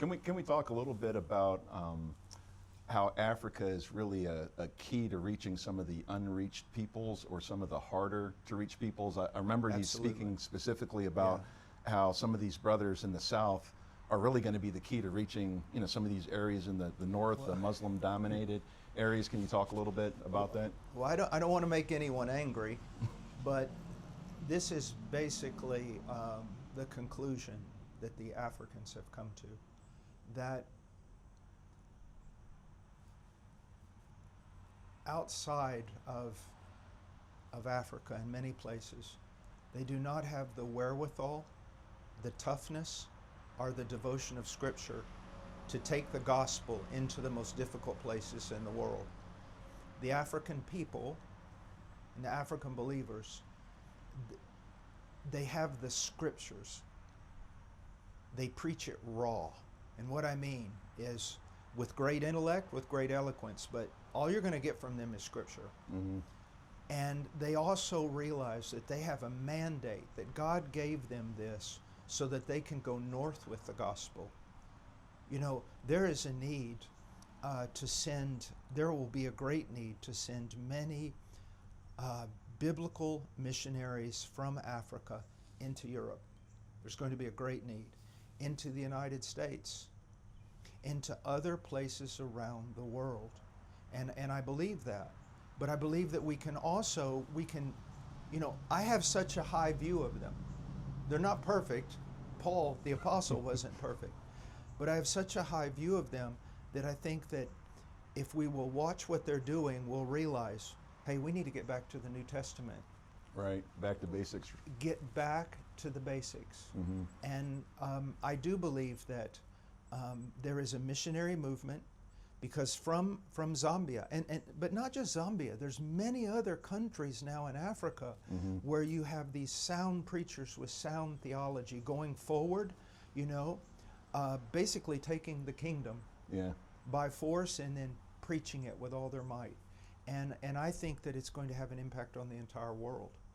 Can we talk a little bit about how Africa is really a key to reaching some of the unreached peoples or some of the harder to reach peoples? I remember you Absolutely. speaking specifically about how some of these brothers in the South are really going to be the key to reaching, some of these areas in the North, the Muslim-dominated areas. Can you talk a little bit about that? Well, I don't want to make anyone angry, but this is basically the conclusion that the Africans have come to, that outside of Africa in many places, they do not have the wherewithal, the toughness, or the devotion of Scripture to take the gospel into the most difficult places in the world. The African people and the African believers, they have the Scriptures. They preach it raw. And what I mean is with great intellect, with great eloquence, but all you're going to get from them is Scripture. Mm-hmm. And they also realize that they have a mandate, that God gave them this so that they can go north with the gospel. There is a need there will be a great need to send many biblical missionaries from Africa into Europe. There's going to be a great need. Into the United States, into other places around the world. And I believe that. But I believe that I have such a high view of them. They're not perfect. Paul, the apostle, wasn't perfect. But I have such a high view of them that I think that if we will watch what they're doing, we'll realize, hey, we need to get back to the New Testament. Right, back to basics. Get back to the basics. Mm-hmm. And I do believe that there is a missionary movement, because from Zambia, but not just Zambia, there's many other countries now in Africa where you have these sound preachers with sound theology going forward, basically taking the kingdom by force and then preaching it with all their might. And I think that it's going to have an impact on the entire world.